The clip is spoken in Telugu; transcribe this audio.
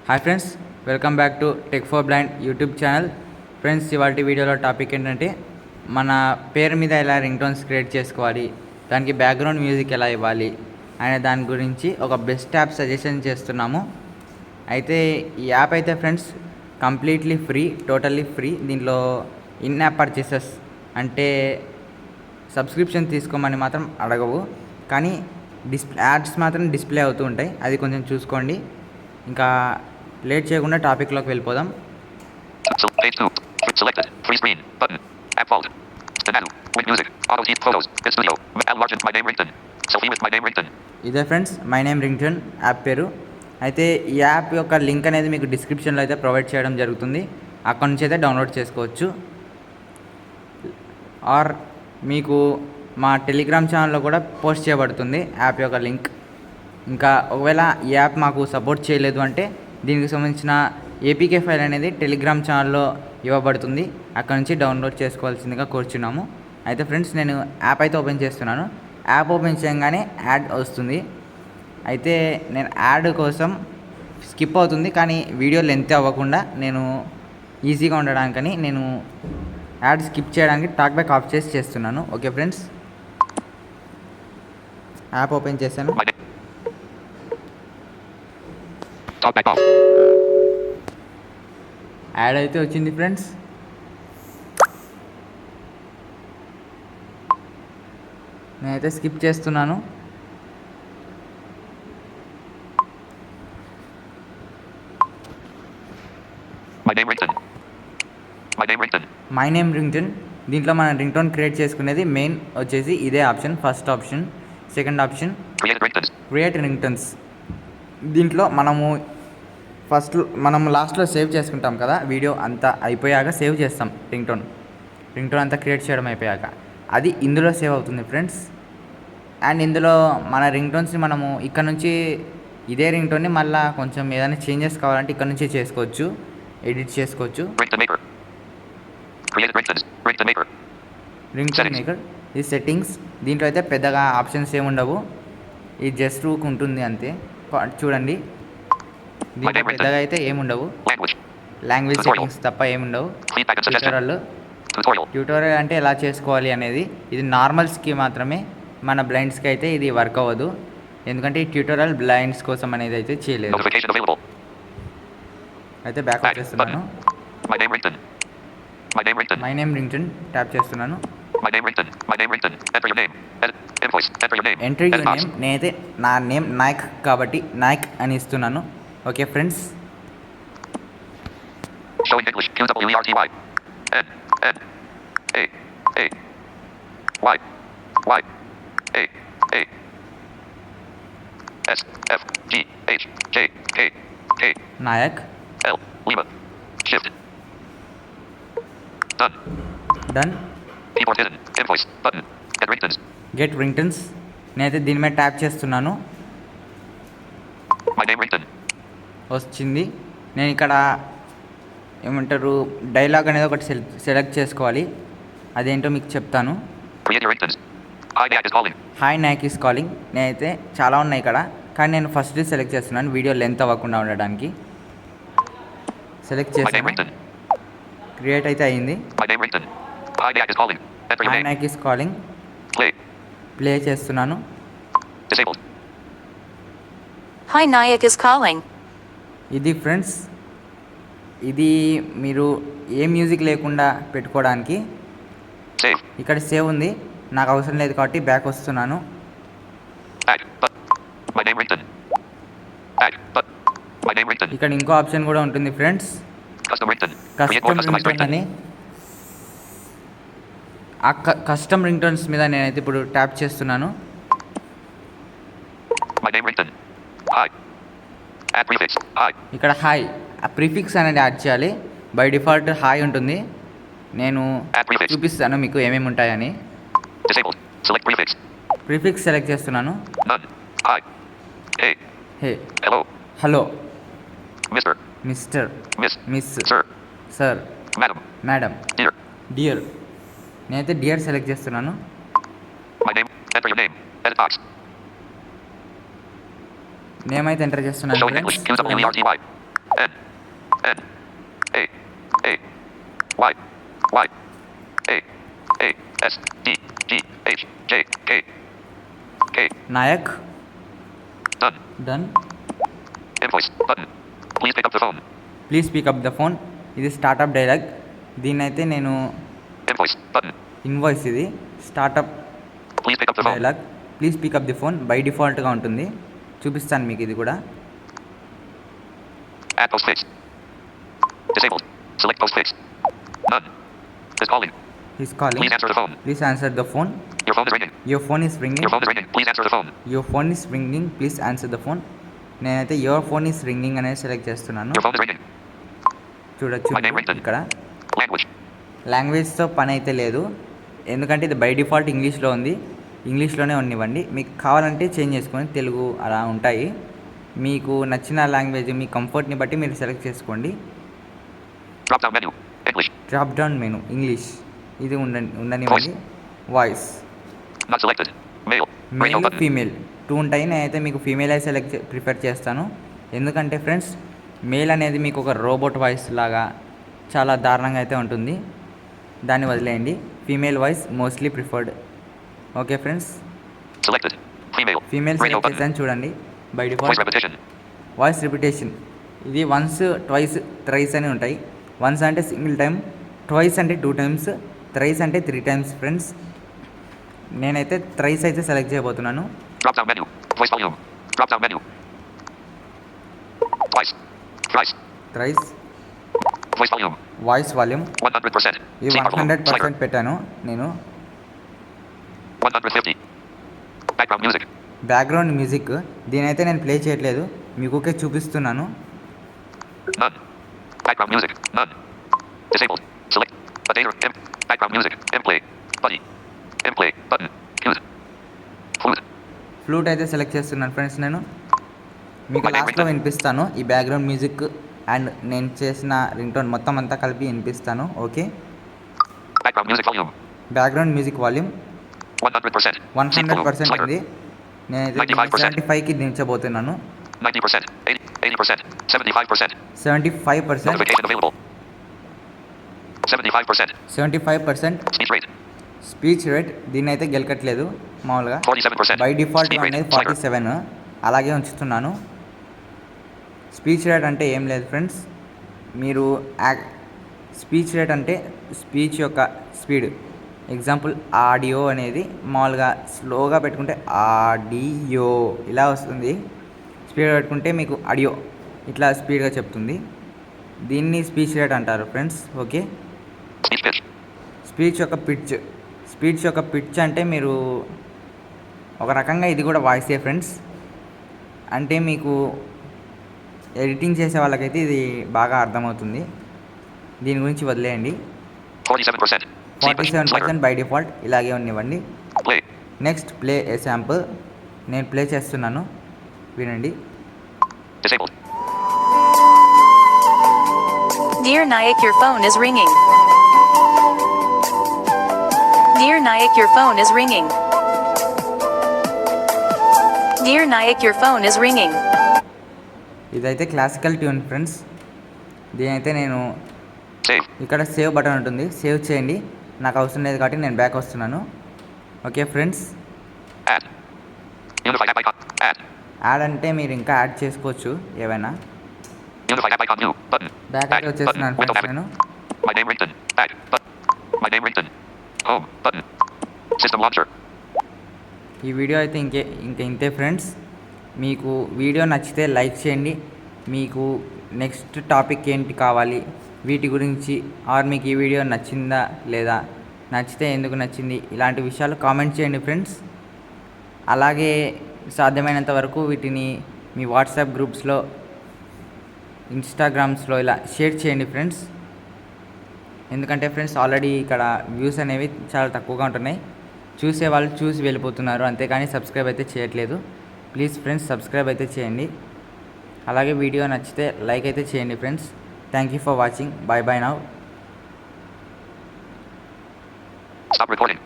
Hi friends, welcome back to tech for blind YouTube channel. Friends, ఇవాళ వీడియోలో టాపిక్ ఏంటంటే మన పేరు మీద ఎలా రింగ్ టోన్స్ క్రియేట్ చేసుకోవాలి, దానికి బ్యాక్గ్రౌండ్ మ్యూజిక్ ఎలా ఇవ్వాలి అనే దాని గురించి ఒక బెస్ట్ యాప్ సజెషన్ చేస్తున్నాము. అయితే ఈ యాప్ అయితే friends completely free, totally free. దీంట్లో ఇన్ యాప్ పర్చేసెస్ అంటే సబ్స్క్రిప్షన్ తీసుకోమని మాత్రం అడగవు, కానీ యాడ్స్ మాత్రం డిస్ప్లే అవుతూ ఉంటాయి. అది కొంచెం చూసుకోండి. ఇంకా లేట్ చేయకుండా టాపిక్లోకి వెళ్ళిపోదాం. ఇదే friends my name ringtone app పేరు. అయితే ఈ యాప్ యొక్క లింక్ అనేది మీకు డిస్క్రిప్షన్లో అయితే ప్రొవైడ్ చేయడం జరుగుతుంది. అక్కడ నుంచి అయితే డౌన్లోడ్ చేసుకోవచ్చు. ఆర్ మీకు మా టెలిగ్రామ్ ఛానల్లో కూడా పోస్ట్ చేయబడుతుంది యాప్ యొక్క లింక్. ఇంకా ఒకవేళ ఈ యాప్ మాకు సపోర్ట్ చేయలేదు అంటే దీనికి సంబంధించిన ఏపీకే ఫైల్ అనేది టెలిగ్రామ్ ఛానల్లో ఇవ్వబడుతుంది. అక్కడ నుంచి డౌన్లోడ్ చేసుకోవాల్సిందిగా కోరుచున్నాము. అయితే ఫ్రెండ్స్, నేను యాప్ అయితే ఓపెన్ చేస్తున్నాను. యాప్ ఓపెన్ చేయగానే యాడ్ వస్తుంది. అయితే నేను యాడ్ కోసం స్కిప్ అవుతుంది, కానీ వీడియో లెంత్ అవ్వకుండా నేను ఈజీగా ఉండడానికని నేను యాడ్ స్కిప్ చేయడానికి టాక్ బ్యాక్ ఆఫ్ చేసి చేస్తున్నాను. ఓకే ఫ్రెండ్స్, యాప్ ఓపెన్ చేశాను. యాడ్ అయితే వచ్చింది ఫ్రెండ్స్. నేనైతే స్కిప్ చేస్తున్నాను. My name ringtone. దీంట్లో మనం రింగ్టోన్ క్రియేట్ చేసుకునేది మెయిన్ వచ్చేసి ఇదే option, first option. Second option create ringtones. దీంట్లో మనం లాస్ట్లో సేవ్ చేసుకుంటాం కదా, వీడియో అంతా అయిపోయాక సేవ్ చేస్తాం. రింగ్టోన్ అంతా క్రియేట్ చేయడం అయిపోయాక అది ఇందులో సేవ్ అవుతుంది ఫ్రెండ్స్. అండ్ ఇందులో మన రింగ్టోన్స్ని మనము ఇక్కడ నుంచి ఇదే రింగ్టోన్ని మళ్ళీ కొంచెం ఏదైనా చేంజెస్ కావాలంటే ఇక్కడ నుంచి చేసుకోవచ్చు, ఎడిట్ చేసుకోవచ్చు. రింగ్టోన్ మేకర్ ఇది సెట్టింగ్స్. దీంట్లో అయితే పెద్దగా ఆప్షన్స్ ఏమి ఉండవు, ఇది జస్ట్ ఉంటుంది అంతే. చూడండి, దీంట్లో పెద్దగా అయితే ఏముండవు, లాంగ్వేజ్ సెట్టింగ్స్ తప్ప ఏముండవు. ట్యూటోరియల్ అంటే ఎలా చేసుకోవాలి అనేది ఇది నార్మల్స్కి మాత్రమే, మన బ్లైండ్స్కి అయితే ఇది వర్క్ అవ్వదు. ఎందుకంటే ఈ ట్యూటోరియల్ బ్లైండ్స్ కోసం అనేది అయితే చేయలేదు. అయితే బ్యాక్ వచ్చేస్తున్నాను. మై నేమ్ రింగ్టోన్ ట్యాప్ చేస్తున్నాను. Enter your name. నేనైతే నా నేమ్ నాయక్ కాబట్టి నాయక్ అని ఇస్తున్నాను. Okay friends, Nayak. Done. Get ringtones. నేనైతే దీని మీద ట్యాప్ చేస్తున్నాను. వచ్చింది. నేను ఇక్కడ ఏమంటారు డైలాగ్ అనేది ఒకటి సెలెక్ట్ చేసుకోవాలి. అదేంటో మీకు చెప్తాను. Hi Nayak is calling. నేనైతే చాలా ఉన్నాయి ఇక్కడ, కానీ నేను ఫస్ట్ సెలెక్ట్ చేస్తున్నాను వీడియో లెంత్ అవ్వకుండా ఉండడానికి. సెలెక్ట్ చేస్తాను. క్రియేట్ అయితే అయింది. Hi Nayak is calling. Play చేస్తున్నాను. Hi Nayak is calling. ఇది ఫ్రెండ్స్, ఇది మీరు ఏ మ్యూజిక్ లేకుండా పెట్టుకోవడానికి. ఇక్కడ సేవ్ ఉంది, నాకు అవసరం లేదు కాబట్టి బ్యాక్ వస్తున్నాను. ఇక్కడ ఇంకో ఆప్షన్ కూడా ఉంటుంది ఫ్రెండ్స్, కస్టమ్ రింగ్టోన్ అని. ఆ కస్టమ్ రింగ్టోన్స్ మీద నేనైతే ఇప్పుడు ట్యాప్ చేస్తున్నాను. ఇక్కడ హాయ్ ప్రిఫిక్స్ అనేది యాడ్ చేయాలి. బై డిఫాల్ట్ హాయ్ ఉంటుంది. నేను చూపిస్తాను మీకు ఏమేమి ఉంటాయని. ప్రిఫిక్స్ సెలెక్ట్ చేస్తున్నాను. Hey, hello, mister, miss, sir, madam, dear. నేనైతే డియర్ సెలెక్ట్ చేస్తున్నాను. నేమ్ అయితే ఎంటర్ చేస్తున్నాను. N N A A Y Y A A S D G H J K K. Nayak. Done. Done. Invoice button. Please pick up the phone. Please pick up the phone. ఇది స్టార్టప్ డైలాగ్. దీన్ని అయితే నేను Invoice button. ఇన్వాయిస్, ఇది startup Please pick up the phone. Dialogue. Please pickup the phone by డిఫాల్ట్గా ఉంటుంది. చూపిస్తాను మీకు ఇది కూడా. Add postfix. Disabled. Select postfix. None. Is calling. Is calling. Please answer the phone. Please answer the phone. Your phone is ringing. Your phone is ringing. Your phone is ringing. Please answer the phone. Your phone is ringing, please answer the phone. నేనైతే యువర్ ఫోన్ ఈస్ రింగింగ్ అనేది సెలెక్ట్ చేస్తున్నాను. Your phone is ringing. చూడొచ్చు My name Rington. ఇక్కడ. Language. లాంగ్వేజ్తో పని అయితే లేదు, ఎందుకంటే ఇది బై డిఫాల్ట్ ఇంగ్లీష్లో ఉంది. ఇంగ్లీష్లోనే ఉన్నివ్వండి. మీకు కావాలంటే చేంజ్ చేసుకొని తెలుగు అలా ఉంటాయి. మీకు నచ్చిన లాంగ్వేజ్ మీ కంఫర్ట్ని బట్టి మీరు సెలెక్ట్ చేసుకోండి. Drop down menu. English. Drop down menu English, ఇది ఉండనివ్వండి. Voice Not selected. Male. Radio male button. Female 2 ఉంటాయి. నేనైతే మీకు ఫీమేల్ అయితే ప్రిఫర్ చేస్తాను. ఎందుకంటే ఫ్రెండ్స్ మేల్ అనేది మీకు ఒక రోబోట్ వాయిస్ లాగా చాలా దారుణంగా అయితే ఉంటుంది. దాన్ని వదిలేయండి. Female voice mostly preferred. Okay friends, Selected. Female. Female Radio select button. చేశాను చూడండి. By Voice default repetition. Voice repetition, ఇది వన్స్, ట్వైస్, థ్రైస్ అని ఉంటాయి. వన్స్ అంటే సింగిల్ టైం, ట్వైస్ అంటే 2 టైమ్స్, థ్రైస్ అంటే 3 టైమ్స్ ఫ్రెండ్స్. నేనైతే థ్రైస్ అయితే సెలెక్ట్ చేయబోతున్నాను. Drop down menu. Voice volume. Drop down menu. Twice. Thrice. Thrice. Voice volume. Voice volume 100%. ఇది See mark volume. 100% Slider. పెట్టాను నేను. 150. Background music. బ్యాక్గ్రౌండ్ మ్యూజిక్ దీనైతే నేను ప్లే చేయట్లేదు, మీకు ఓకే చూపిస్తున్నాను. None. Background music. None. Disabled. Select. A data. Background music. Play. Buddy. Play. Button. Use. Flute. Flute అయితే సెలెక్ట్ చేస్తున్నాను ఫ్రెండ్స్. నేను మీకు My name లాస్ట్లో Rington. వినిపిస్తాను ఈ బ్యాక్గ్రౌండ్ మ్యూజిక్ అండ్ నేను చేసిన రింగ్టోన్ మొత్తం అంతా కలిపి వినిపిస్తాను. Okay, Background music volume. Background music volume 100%. See 100% Slider. ఉంది. నేనైతే 95%. 75కి దించబోతున్నాను. 90%. 80%. 75%. 75%. Notification available. 75%. 75% Speech rate. Speech rate దీన్ని అయితే గెలకట్లేదు మామూలుగా. 47%. By default Speed rate. అనేది Slider. 47 అలాగే ఉంచుతున్నాను. స్పీచ్ రేట్ అంటే ఏం లేదు ఫ్రెండ్స్, మీరు స్పీచ్ రేట్ అంటే స్పీచ్ యొక్క స్పీడ్. ఎగ్జాంపుల్ ఆడియో అనేది మామూలుగా స్లోగా పెట్టుకుంటే ఆడియో ఇలా వస్తుంది. స్పీడ్ పెట్టుకుంటే మీకు ఆడియో ఇట్లా స్పీడ్గా చెప్తుంది. దీన్ని స్పీచ్ రేట్ అంటారు friends. Okay, Speech pitch. Speech యొక్క పిచ్. స్పీచ్ యొక్క పిచ్ అంటే మీరు ఒక రకంగా ఇది కూడా వాయిసే ఫ్రెండ్స్. అంటే మీకు ఎడిటింగ్ చేసే వాళ్ళకైతే ఇది బాగా అర్థమవుతుంది. దీని గురించి వదిలేయండి. 47%. See pitch. 47% Slider. By default ఇలాగే ఉన్నివ్వండి. Play. నెక్స్ట్ ప్లే ఏ శాంపుల్. నేను ప్లే చేస్తున్నాను, వినండి. Disabled. Dear Nayak, your phone is ringing. Dear Nayak, your phone is ringing. Dear Nayak, your phone is ringing. ఇదైతే క్లాసికల్ ట్యూన్ ఫ్రెండ్స్. దీనైతే నేను Save. ఇక్కడ సేవ్ బటన్ ఉంటుంది, సేవ్ చేయండి. నాకు అవసరం లేదు కాబట్టి నేను బ్యాక్ వస్తున్నాను. Okay friends, Add. Unified app icon. Add. Add అంటే మీరు ఇంకా యాడ్ చేసుకోవచ్చు ఏవైనా. Unified app icon new. Button. Back Back. అయితే Button. వచ్చేస్తున్నాను Window ఫ్రెండ్స్ habit. నేను. My name Rington. Back. Button. My name Rington. Home. Button. System launcher. ఈ వీడియో అయితే ఇంతే ఫ్రెండ్స్. మీకు వీడియో నచ్చితే లైక్ చేయండి. మీకు నెక్స్ట్ టాపిక్ ఏంటి కావాలి వీటి గురించి, ఆర్ మీకు ఈ వీడియో నచ్చిందా లేదా, నచ్చితే ఎందుకు నచ్చింది, ఇలాంటి విషయాలు కామెంట్ చేయండి ఫ్రెండ్స్. అలాగే సాధ్యమైనంత వరకు వీటిని మీ వాట్సాప్ గ్రూప్స్లో, ఇన్స్టాగ్రామ్స్లో ఇలా షేర్ చేయండి ఫ్రెండ్స్. ఎందుకంటే ఫ్రెండ్స్ ఆల్రెడీ ఇక్కడ వ్యూస్ అనేవి చాలా తక్కువగా ఉంటున్నాయి. చూసే వాళ్ళు చూసి వెళ్ళిపోతున్నారు, అంతేకాని సబ్స్క్రైబ్ అయితే చేయట్లేదు. ప్లీజ్ ఫ్రెండ్స్ సబ్స్క్రైబ్ అయితే చేయండి. అలాగే వీడియో నచ్చితే లైక్ అయితే చేయండి friends. Thank you for watching. By by now. Stop recording.